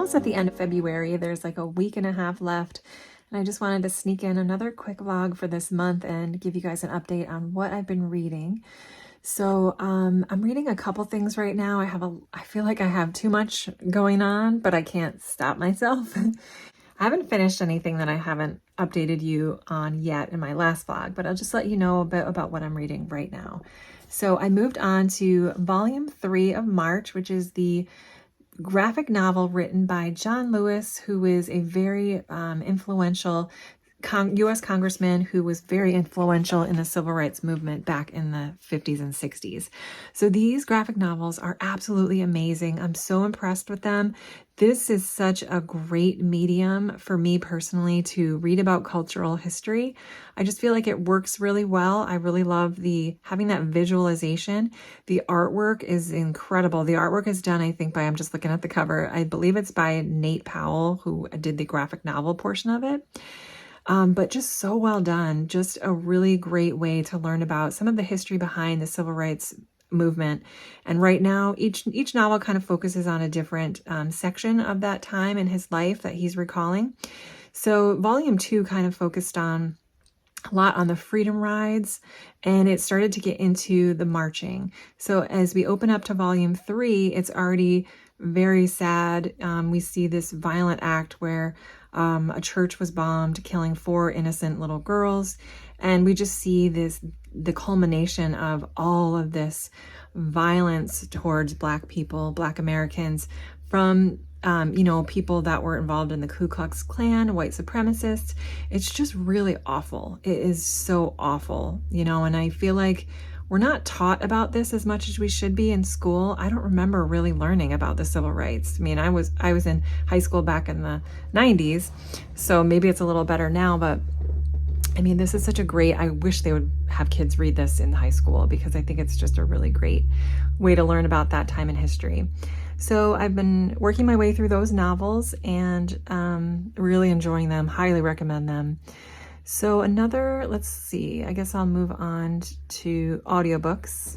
almost at the end of February. There's like a week and a half left. And I just wanted to sneak in another quick vlog for this month and give you guys an update on what I've been reading. So I'm reading a couple things right now. I feel like I have too much going on, but I can't stop myself. I haven't finished anything that I haven't updated you on yet in my last vlog, but I'll just let you know a bit about what I'm reading right now. So I moved on to volume 3 of March, which is the graphic novel written by John Lewis, who is a very influential U.S. congressman who was very influential in the civil rights movement back in the 50s and 60s. So these graphic novels are absolutely amazing. I'm so impressed with them. This is such a great medium for me personally to read about cultural history. I just feel like it works really well. I really love having that visualization. The artwork is incredible. The artwork is done, I think, I'm just looking at the cover, I believe it's by Nate Powell, who did the graphic novel portion of it. But just so well done. Just a really great way to learn about some of the history behind the civil rights movement. And right now, each novel kind of focuses on a different section of that time in his life that he's recalling. So volume 2 kind of focused on a lot on the freedom rides, and it started to get into the marching. So as we open up to volume 3, it's already very sad. We see this violent act where a church was bombed, killing 4 innocent little girls. And we just see the culmination of all of this violence towards Black people, Black Americans, from people that were involved in the Ku Klux Klan, white supremacists. It's just really awful. It is so awful, and I feel like we're not taught about this as much as we should be in school. I don't remember really learning about the civil rights. I mean, I was in high school back in the 90s, so maybe it's a little better now, but I mean, this is such I wish they would have kids read this in high school, because I think it's just a really great way to learn about that time in history. So I've been working my way through those novels and really enjoying them, highly recommend them. So let's see, I guess I'll move on to audiobooks.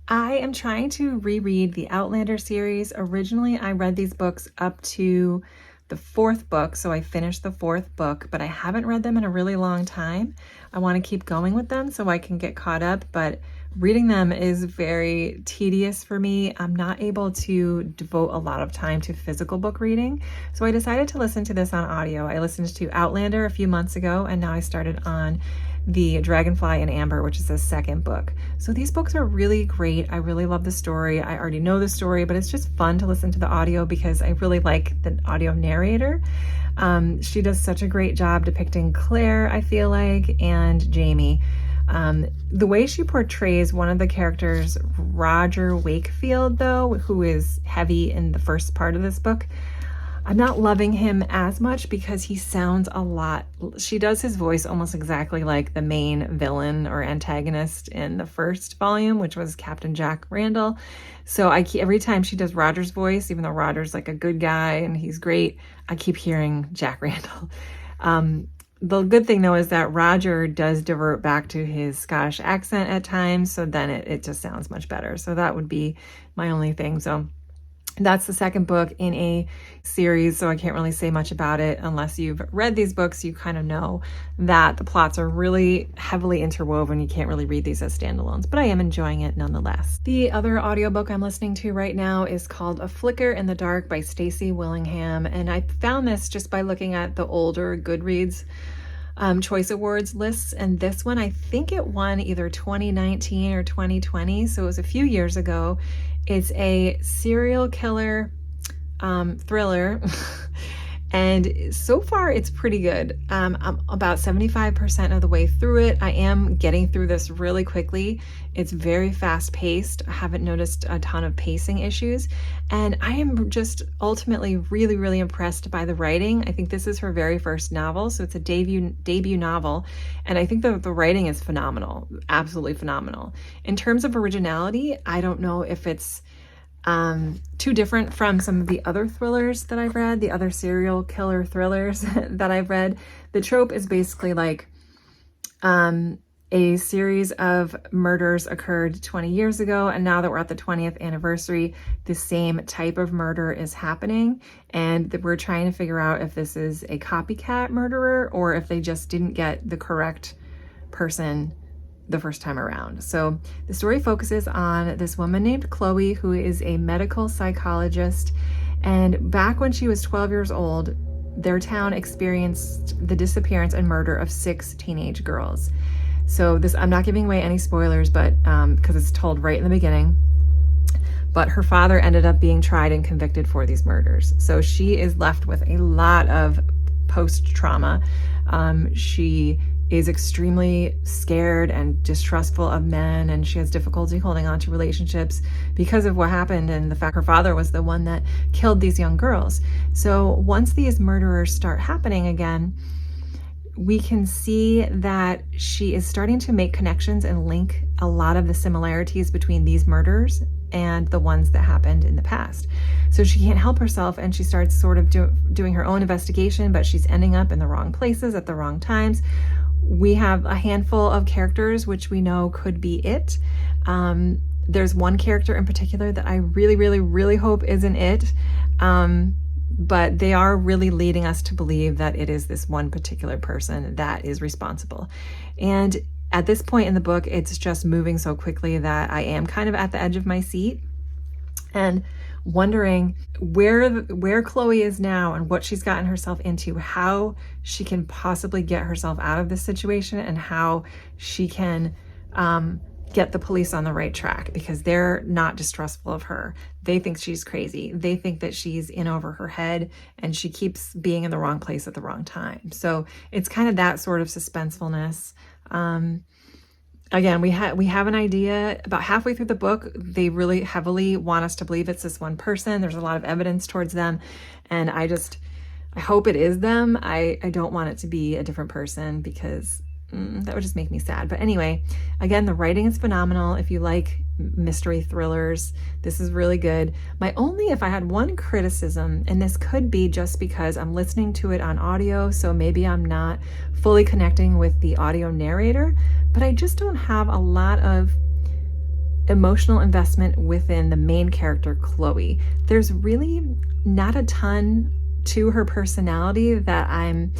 I am trying to reread the Outlander series. Originally, I read these books up to the 4th book, so I finished the 4th book, but I haven't read them in a really long time. I want to keep going with them so I can get caught up, but reading them is very tedious for me. I'm not able to devote a lot of time to physical book reading, so I decided to listen to this on audio. I listened to Outlander a few months ago, and now I started on the Dragonfly and Amber, which is the 2nd book. So these books are really great. I really love the story. I already know the story, but it's just fun to listen to the audio because I really like the audio narrator. She does such a great job depicting Claire, I feel like, and Jamie. The way she portrays one of the characters, Roger Wakefield, though, who is heavy in the first part of this book, I'm not loving him as much because he sounds she does his voice almost exactly like the main villain or antagonist in the first volume, which was Captain Jack Randall. So every time she does Roger's voice, even though Roger's like a good guy and he's great, I keep hearing Jack Randall. The good thing, though, is that Roger does divert back to his Scottish accent at times, so then it just sounds much better. So that would be my only thing. So that's the 2nd book in a series, so I can't really say much about it. Unless you've read these books, you kind of know that the plots are really heavily interwoven. You can't really read these as standalones, but I am enjoying it nonetheless. The other audiobook I'm listening to right now is called A Flicker in the Dark by Stacy Willingham, and I found this just by looking at the older Goodreads Choice Awards lists, and this one, I think it won either 2019 or 2020, so it was a few years ago. It's a serial killer thriller, and so far it's pretty good. I'm about 75% of the way through it. I am getting through this really quickly. It's very fast paced. I haven't noticed a ton of pacing issues, and I am just ultimately really, really impressed by the writing. I think this is her very first novel, so it's a debut novel, and I think the writing is phenomenal, absolutely phenomenal. In terms of originality, I don't know if it's too different from some of the other thrillers that I've read, the other serial killer thrillers that I've read. The trope is basically like a series of murders occurred 20 years ago, and now that we're at the 20th anniversary, the same type of murder is happening, and we're trying to figure out if this is a copycat murderer or if they just didn't get the correct person the first time around. So the story focuses on this woman named Chloe, who is a medical psychologist, and back when she was 12 years old, their town experienced the disappearance and murder of 6 teenage girls. So this, I'm not giving away any spoilers, but because it's told right in the beginning, but her father ended up being tried and convicted for these murders. So she is left with a lot of post-trauma. She is extremely scared and distrustful of men, and she has difficulty holding on to relationships because of what happened and the fact her father was the one that killed these young girls. So once these murderers start happening again, we can see that she is starting to make connections and link a lot of the similarities between these murders and the ones that happened in the past. So she can't help herself, and she starts sort of doing her own investigation, but she's ending up in the wrong places at the wrong times. We have a handful of characters which we know could be it. There's one character in particular that I really hope isn't it. But they are really leading us to believe that it is this one particular person that is responsible. And at this point in the book, it's just moving so quickly that I am kind of at the edge of my seat and wondering where Chloe is now and what she's gotten herself into, how she can possibly get herself out of this situation, and how she can get the police on the right track, because they're not distrustful of her. They think she's crazy. They think that she's in over her head and she keeps being in the wrong place at the wrong time. So it's kind of that sort of suspensefulness. Again, we have an idea. About halfway through the book, they really heavily want us to believe it's this one person. There's a lot of evidence towards them, and I hope it is them. I don't want it to be a different person, because that would just make me sad. But anyway, again, the writing is phenomenal. If you like mystery thrillers, this is really good. If I had one criticism, and this could be just because I'm listening to it on audio, so maybe I'm not fully connecting with the audio narrator, but I just don't have a lot of emotional investment within the main character, Chloe. There's really not a ton to her personality that I'm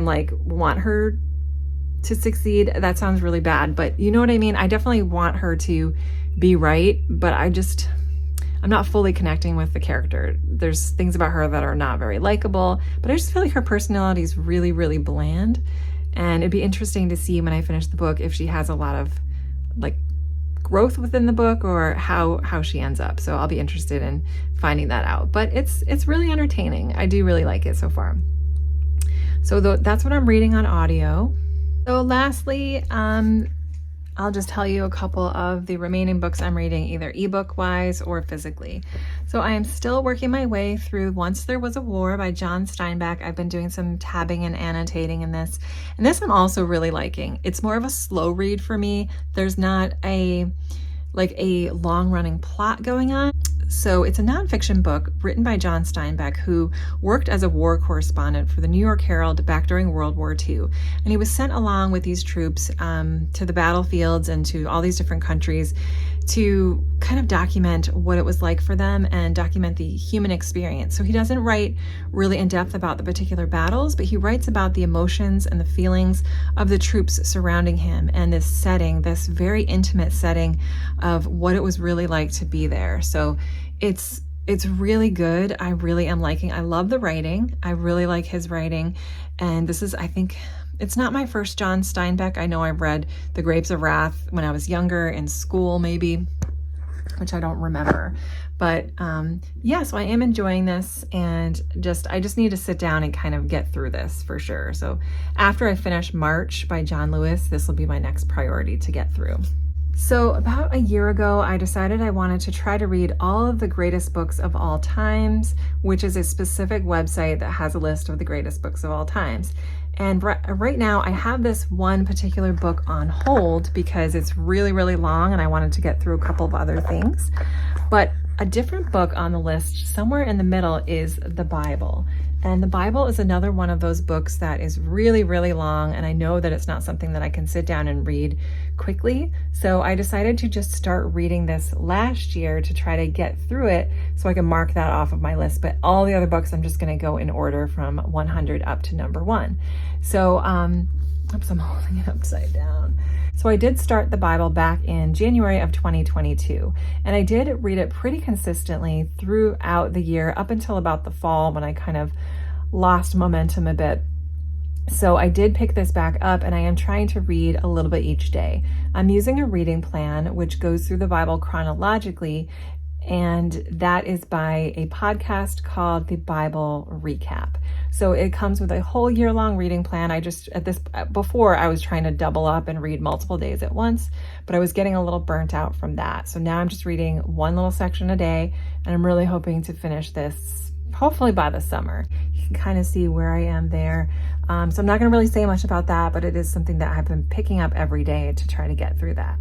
like want her to succeed. That sounds really bad, but you know what I mean? I definitely want her to be right, but I'm not fully connecting with the character. There's things about her that are not very likable, but I just feel like her personality is really bland, and it'd be interesting to see when I finish the book if she has a lot of like growth within the book, or how she ends up. So I'll be interested in finding that out, but it's really entertaining. I do really like it so far. So that's what I'm reading on audio. So lastly, I'll just tell you a couple of the remaining books I'm reading, either ebook wise or physically. So I am still working my way through Once There Was a War by John Steinbeck. I've been doing some tabbing and annotating in this, and this I'm also really liking. It's more of a slow read for me. There's not a long running plot going on. So it's a nonfiction book written by John Steinbeck, who worked as a war correspondent for the New York Herald back during World War II. And he was sent along with these troops to the battlefields and to all these different countries to kind of document what it was like for them and document the human experience. So he doesn't write really in depth about the particular battles, but he writes about the emotions and the feelings of the troops surrounding him and this setting, this very intimate setting of what it was really like to be there. So it's really good. I really am liking. I love the writing. I really like his writing. And this is, I think, it's not my first John Steinbeck. I know I read The Grapes of Wrath when I was younger in school, maybe, which I don't remember. But yeah, so I am enjoying this, and I just need to sit down and kind of get through this for sure. So after I finish March by John Lewis, this will be my next priority to get through. So about a year ago, I decided I wanted to try to read all of the greatest books of all times, which is a specific website that has a list of the greatest books of all times. And right now I have this one particular book on hold because it's really long, and I wanted to get through a couple of other things. But a different book on the list somewhere in the middle is the Bible. And the Bible is another one of those books that is really, really long. And I know that it's not something that I can sit down and read quickly. So I decided to just start reading this last year to try to get through it so I can mark that off of my list. But all the other books, I'm just going to go in order from 100 up to number 1. So, oops, I'm holding it upside down. So I did start the Bible back in January of 2022, and I did read it pretty consistently throughout the year up until about the fall when I kind of lost momentum a bit. So I did pick this back up, and I am trying to read a little bit each day. I'm using a reading plan which goes through the Bible chronologically, and that is by a podcast called The Bible Recap. So it comes with a whole year-long reading plan. Before I was trying to double up and read multiple days at once, but I was getting a little burnt out from that. So now I'm just reading one little section a day, and I'm really hoping to finish this hopefully by the summer. You can kind of see where I am there. So I'm not going to really say much about that, but it is something that I've been picking up every day to try to get through that.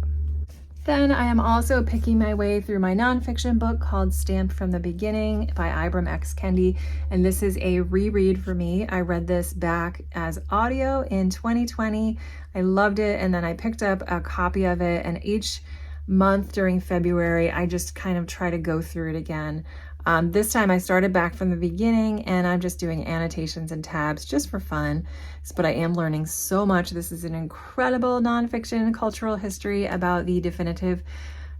Then I am also picking my way through my nonfiction book called Stamped from the Beginning by Ibram X. Kendi, and this is a reread for me. I read this back as audio in 2020. I loved it, and then I picked up a copy of it, and each month during February, I just kind of try to go through it again. This time I started back from the beginning, and I'm just doing annotations and tabs just for fun, but I am learning so much. This is an incredible nonfiction cultural history about the definitive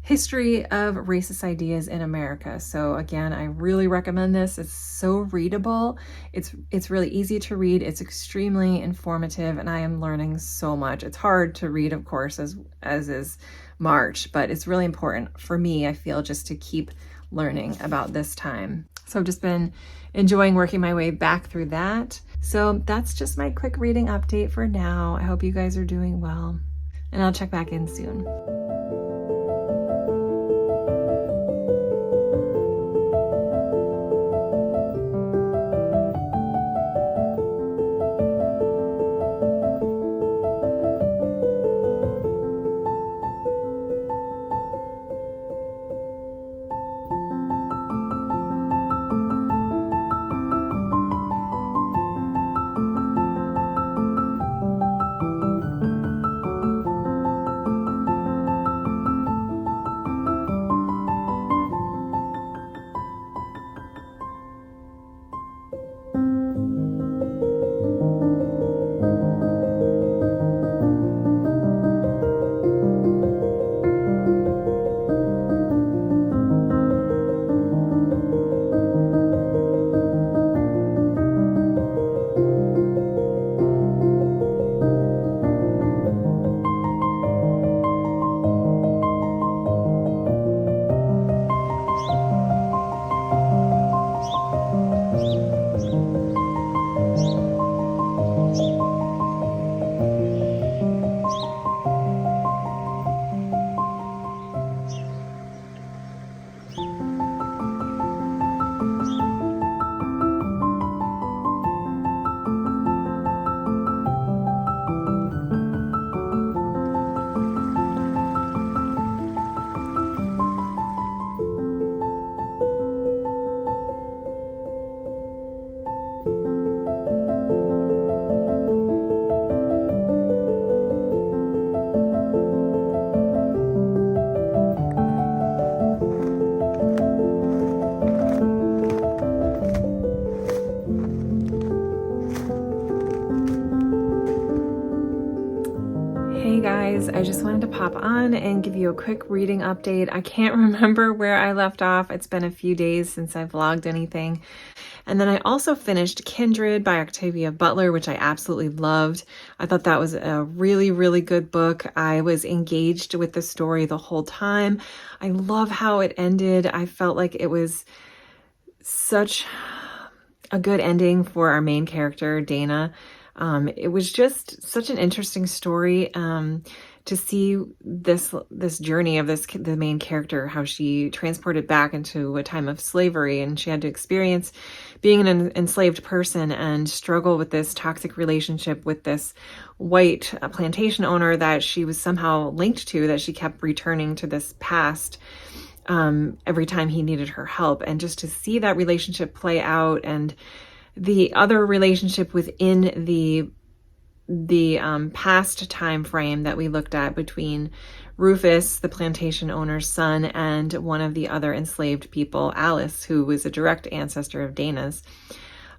history of racist ideas in America. So again, I really recommend this. It's so readable. It's really easy to read. It's extremely informative, and I am learning so much. It's hard to read, of course, as is March, but it's really important for me, I feel, just to keep learning about this time. So I've just been enjoying working my way back through that. So that's just my quick reading update for now. I hope you guys are doing well, and I'll check back in soon. I just wanted to pop on and give you a quick reading update. I can't remember where I left off. It's been a few days since I've vlogged anything. And then I also finished Kindred by Octavia Butler, which I absolutely loved. I thought that was a really, really good book. I was engaged with the story the whole time. I love how it ended. I felt like it was such a good ending for our main character, Dana. It was just such an interesting story to see this journey of the main character, how she transported back into a time of slavery, and she had to experience being an enslaved person and struggle with this toxic relationship with this white plantation owner that she was somehow linked to, that she kept returning to this past every time he needed her help. And just to see that relationship play out and the other relationship within the past time frame that we looked at between Rufus, the plantation owner's son, and one of the other enslaved people, Alice, who was a direct ancestor of Dana's,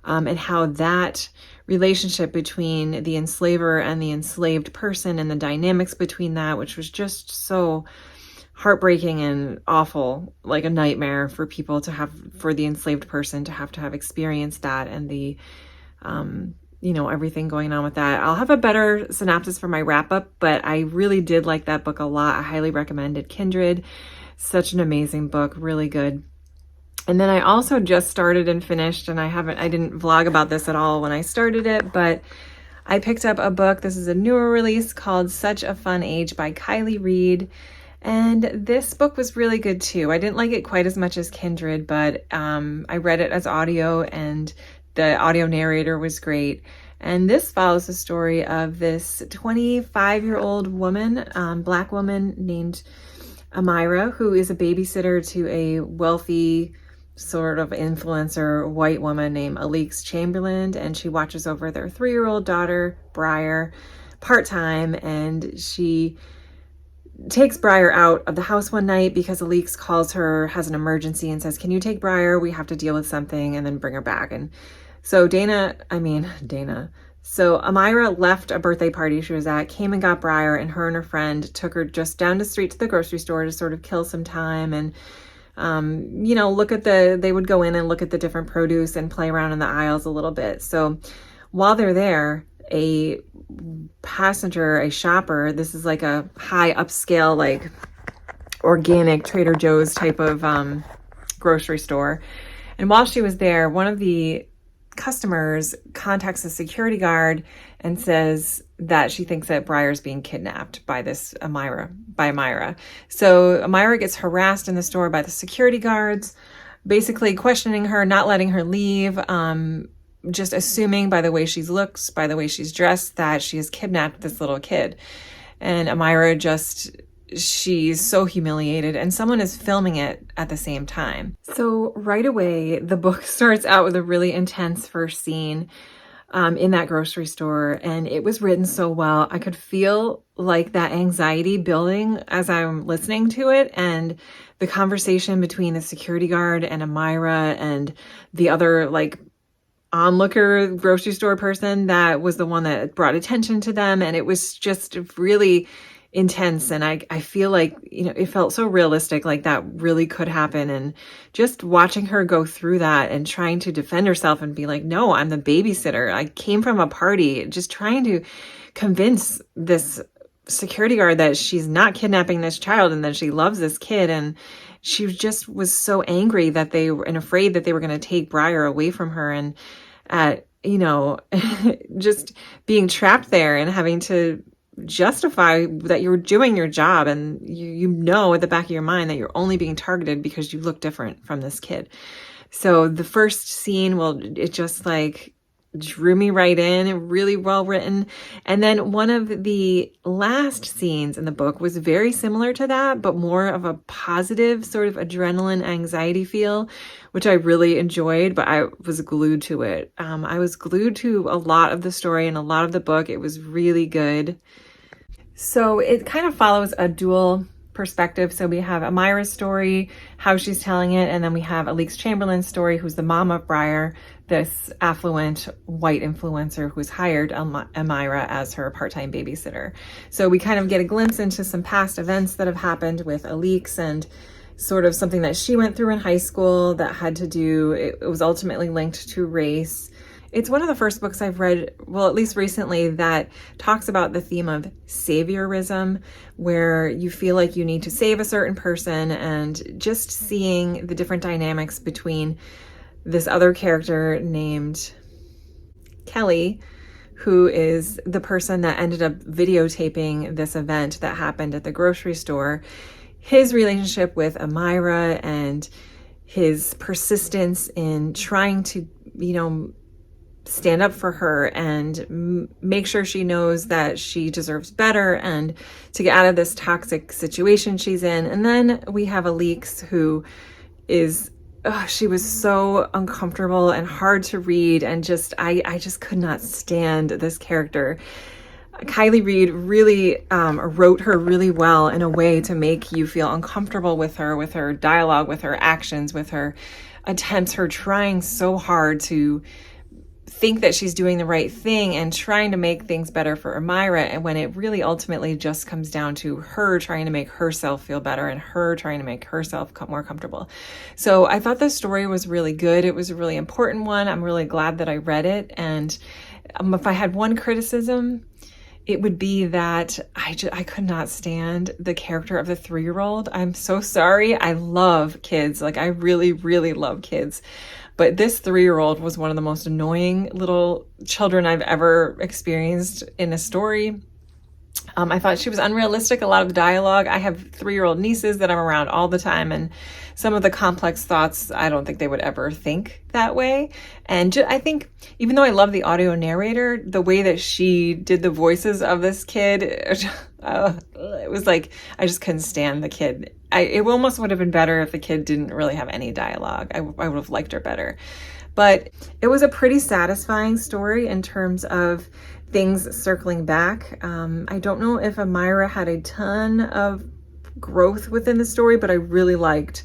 and how that relationship between the enslaver and the enslaved person and the dynamics between that, which was just so heartbreaking and awful, like a nightmare for people to have, for the enslaved person to have experienced that, and the everything going on with that. I'll have a better synopsis for my wrap up, but I really did like that book a lot. I highly recommend it. Kindred, such an amazing book, really good. And then I also just started and finished, and I didn't vlog about this at all when I started it, but I picked up a book. This is a newer release called Such a Fun Age by Kiley Reid. And this book was really good too. I didn't like it quite as much as Kindred, but I read it as audio, and the audio narrator was great. And this follows the story of this 25-year-old woman, Black woman named Amira, who is a babysitter to a wealthy sort of influencer white woman named Alix Chamberlain, and she watches over their 3-year-old daughter, Briar, part-time, and she takes Briar out of the house one night because Alix calls her, has an emergency, and says, "Can you take Briar? We have to deal with something," and then bring her back. And so So Amira left a birthday party she was at, came and got Briar, and her friend took her just down the street to the grocery store to sort of kill some time and, they would go in and look at the different produce and play around in the aisles a little bit. So while they're there, a passenger, a shopper, this is like a high upscale, like organic Trader Joe's type of grocery store. And while she was there, one of the customers contacts the security guard and says that she thinks that Briar's being kidnapped by Amira. So Amira gets harassed in the store by the security guards, basically questioning her, not letting her leave, just assuming by the way she looks, by the way she's dressed, that she has kidnapped this little kid. And Amira she's so humiliated, and someone is filming it at the same time. So right away, the book starts out with a really intense first scene in that grocery store, and it was written so well. I could feel like that anxiety building as I'm listening to it, and the conversation between the security guard and Amira and the other onlooker grocery store person that was the one that brought attention to them, and it was just really intense. And I feel like, it felt so realistic, like that really could happen. And just watching her go through that and trying to defend herself and be like, "No, I'm the babysitter. I came from a party," just trying to convince this security guard that she's not kidnapping this child and that she loves this kid. And she just was so angry and afraid that they were going to take Briar away from her. And just being trapped there and having to justify that you're doing your job, and at the back of your mind that you're only being targeted because you look different from this kid. So the first scene, it just drew me right in, really well written. And then one of the last scenes in the book was very similar to that, but more of a positive sort of adrenaline anxiety feel, which I really enjoyed, but I was glued to it. I was glued to a lot of the story and a lot of the book. It was really good. So it kind of follows a dual perspective. So we have Amira's story, how she's telling it, and then we have Alix Chamberlain's story, who's the mom of Briar, this affluent white influencer who's hired Amira as her part-time babysitter. So we kind of get a glimpse into some past events that have happened with Alix and sort of something that she went through in high school that had to do, it was ultimately linked to race. It's one of the first books I've read, well, at least recently, that talks about the theme of saviorism, where you feel like you need to save a certain person, and just seeing the different dynamics between this other character named Kelly, who is the person that ended up videotaping this event that happened at the grocery store, his relationship with Amira and his persistence in trying to, stand up for her and make sure she knows that she deserves better and to get out of this toxic situation she's in. And then we have Alix, who is she was so uncomfortable and hard to read, and just I just could not stand this character. Kiley Reid really wrote her really well in a way to make you feel uncomfortable with her dialogue, with her actions, with her attempts, her trying so hard to think that she's doing the right thing and trying to make things better for Amira, and when it really ultimately just comes down to her trying to make herself feel better and her trying to make herself more comfortable. So I thought the story was really good. It was a really important one. I'm really glad that I read it. And if I had one criticism, it would be that I could not stand the character of the 3-year-old. I'm so sorry. I love kids. Like, I really, really love kids. But this 3-year-old was one of the most annoying little children I've ever experienced in a story. I thought she was unrealistic, a lot of the dialogue. I have 3-year-old nieces that I'm around all the time, and some of the complex thoughts, I don't think they would ever think that way. And I think, even though I love the audio narrator, the way that she did the voices of this kid, it was like, I just couldn't stand the kid. It almost would have been better if the kid didn't really have any dialogue. I would have liked her better. But it was a pretty satisfying story in terms of things circling back. I don't know if Amira had a ton of growth within the story, but I really liked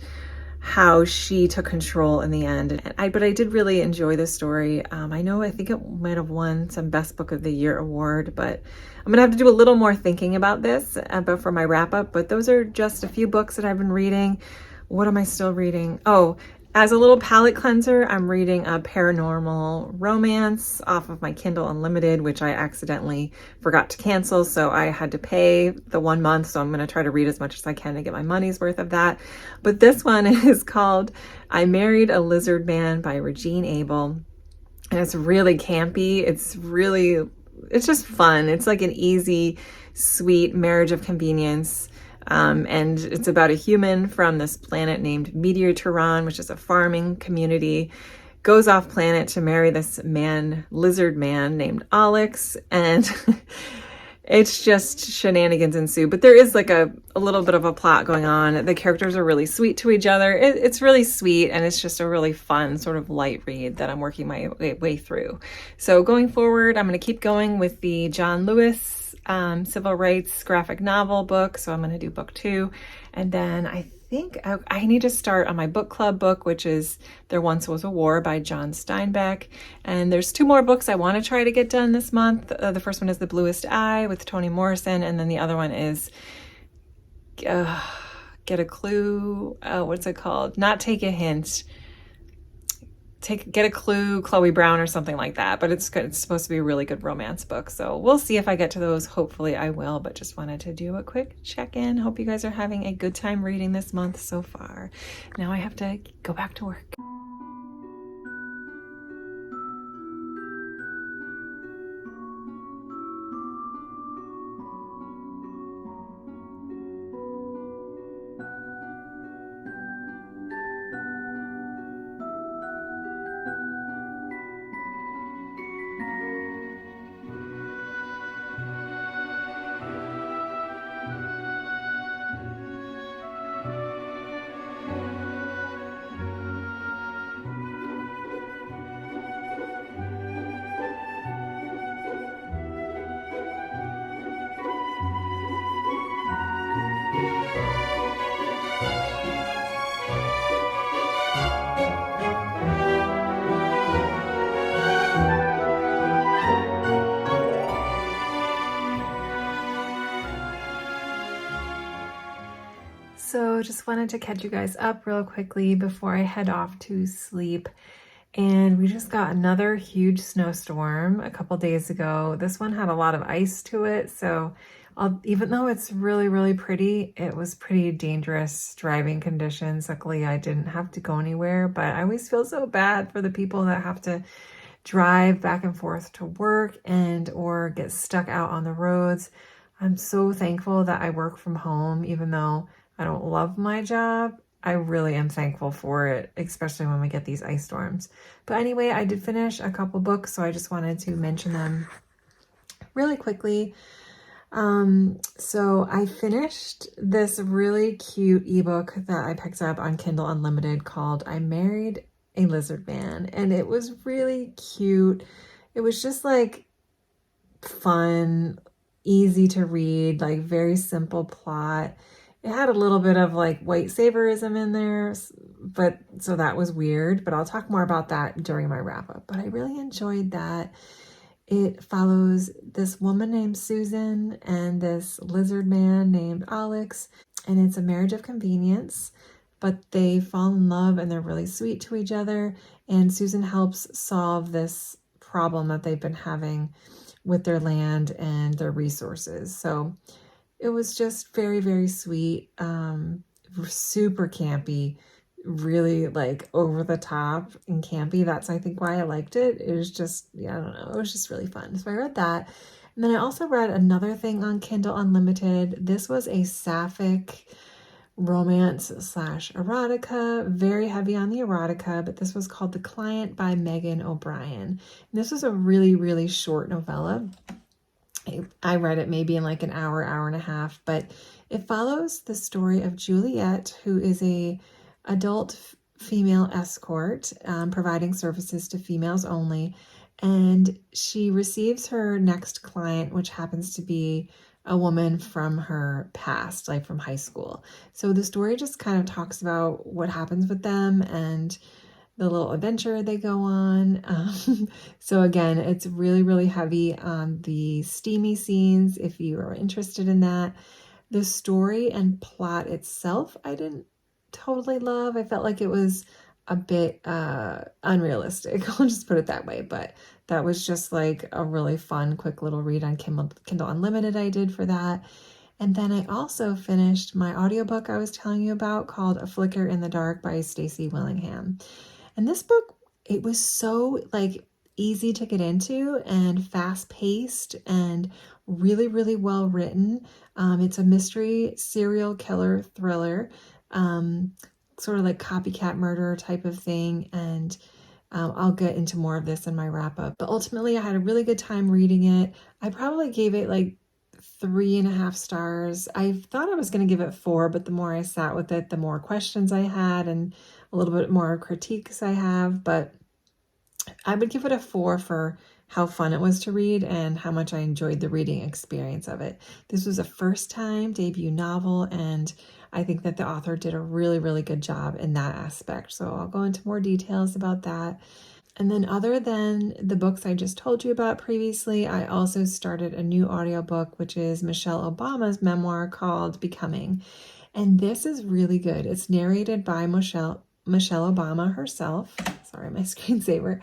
how she took control in the end. But I did really enjoy this story. I think it might have won some Best Book of the Year award, but I'm gonna have to do a little more thinking about this but for my wrap up. But those are just a few books that I've been reading. What am I still reading? Oh, as a little palate cleanser, I'm reading a paranormal romance off of my Kindle Unlimited, which I accidentally forgot to cancel, so I had to pay the 1 month, so I'm going to try to read as much as I can to get my money's worth of that. But this one is called I Married a Lizardman by Regine Abel, and it's really campy. It's just fun. It's like an easy, sweet marriage of convenience. And it's about a human from this planet named Meteor Tehran, which is a farming community, goes off planet to marry this lizard man named Alex, and it's just shenanigans ensue. But there is like a little bit of a plot going on. The characters are really sweet to each other. It's really sweet, and it's just a really fun sort of light read that I'm working my way through. So going forward, I'm going to keep going with the John Lewis civil rights graphic novel book. So I'm going to do book 2. And then I think I need to start on my book club book, which is There Once Was a War by John Steinbeck. And there's 2 more books I want to try to get done this month. The first one is The Bluest Eye with Toni Morrison. And then the other one is Get a Clue. What's it called? Not Take a Hint. Get a Clue, Chloe Brown, or something like that. But it's good. It's supposed to be a really good romance book. So we'll see if I get to those. Hopefully I will, but just wanted to do a quick check-in. Hope you guys are having a good time reading this month so far. Now I have to go back to work. So just wanted to catch you guys up real quickly before I head off to sleep. And we just got another huge snowstorm a couple days ago. This one had a lot of ice to it, so even though it's really, really pretty, it was pretty dangerous driving conditions. Luckily, I didn't have to go anywhere, but I always feel so bad for the people that have to drive back and forth to work or get stuck out on the roads. I'm so thankful that I work from home, even though I don't love my job. I really am thankful for it, especially when we get these ice storms. But anyway, I did finish a couple books, so I just wanted to mention them really quickly. So I finished this really cute ebook that I picked up on Kindle Unlimited called I Married a Lizardman, and it was really cute. It was just like fun, easy to read, like very simple plot. It had a little bit of like white saviorism in there, but so that was weird, but I'll talk more about that during my wrap up. But I really enjoyed that. It follows this woman named Susan and this lizard man named Alex, and it's a marriage of convenience, but they fall in love and they're really sweet to each other, and Susan helps solve this problem that they've been having with their land and their resources. So it was just very, very sweet, super campy, really like over the top and campy. That's, I think, why I liked it. It was just, yeah, I don't know, it was just really fun. So I read that. And then I also read another thing on Kindle Unlimited. This was a sapphic romance slash erotica, very heavy on the erotica, but this was called The Client by Megan O'Brien. And this was a really, really short novella. I read it maybe in like an hour, hour and a half, but it follows the story of Juliet, who is a adult female escort, providing services to females only. And she receives her next client, which happens to be a woman from her past, like from high school. So the story just kind of talks about what happens with them and the little adventure they go on. So again, it's really, really heavy on the steamy scenes if you are interested in that. The story and plot itself, I didn't totally love. I felt like it was a bit unrealistic. I'll just put it that way. But that was just like a really fun, quick little read on Kindle Unlimited I did for that. And then I also finished my audiobook I was telling you about called A Flicker in the Dark by Stacy Willingham. And this book, it was so like easy to get into and fast paced and really, really well written. It's a mystery serial killer thriller, sort of like copycat murder type of thing. And I'll get into more of this in my wrap up. But ultimately, I had a really good time reading it. I probably gave it like 3.5 stars. I thought I was going to give it 4, but the more I sat with it, the more questions I had and a little bit more critiques I have. But I would give it a 4 for how fun it was to read and how much I enjoyed the reading experience of it. This was a first-time debut novel, and I think that the author did a really, really good job in that aspect. So I'll go into more details about that. And then other than the books I just told you about previously, I also started a new audiobook, which is Michelle Obama's memoir called Becoming. And this is really good. It's narrated by Michelle Obama herself. Sorry, my screensaver.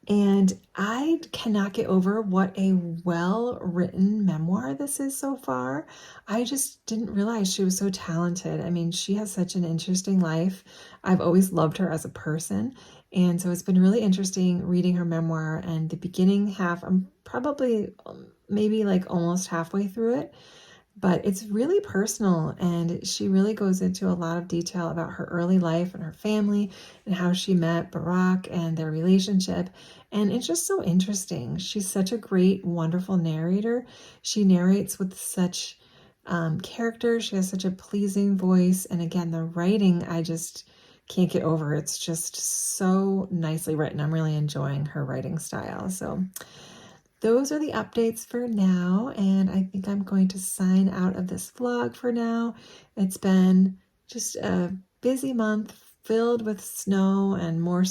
And I cannot get over what a well-written memoir this is so far. I just didn't realize she was so talented. I mean, she has such an interesting life. I've always loved her as a person. And so it's been really interesting reading her memoir. And the beginning half, I'm probably maybe like almost halfway through it. But it's really personal, and she really goes into a lot of detail about her early life and her family and how she met Barack and their relationship. And it's just so interesting. She's such a great, wonderful narrator. She narrates with such character. She has such a pleasing voice. And again, the writing, I just can't get over. It's just so nicely written. I'm really enjoying her writing style. So those are the updates for now, and I think I'm going to sign out of this vlog for now. It's been just a busy month filled with snow and more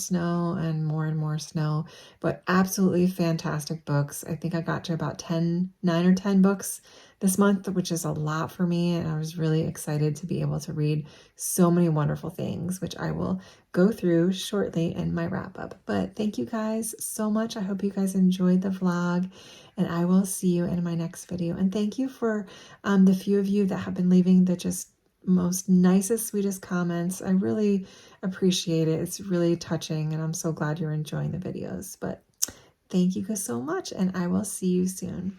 more snow, but absolutely fantastic books. I think I got to about 9 or 10 books this month, which is a lot for me, and I was really excited to be able to read so many wonderful things, which I will go through shortly in my wrap up. But thank you guys so much. I hope you guys enjoyed the vlog, and I will see you in my next video. And thank you for the few of you that have been leaving the just most nicest, sweetest comments. I really appreciate it. It's really touching, and I'm so glad you're enjoying the videos. But thank you guys so much, and I will see you soon.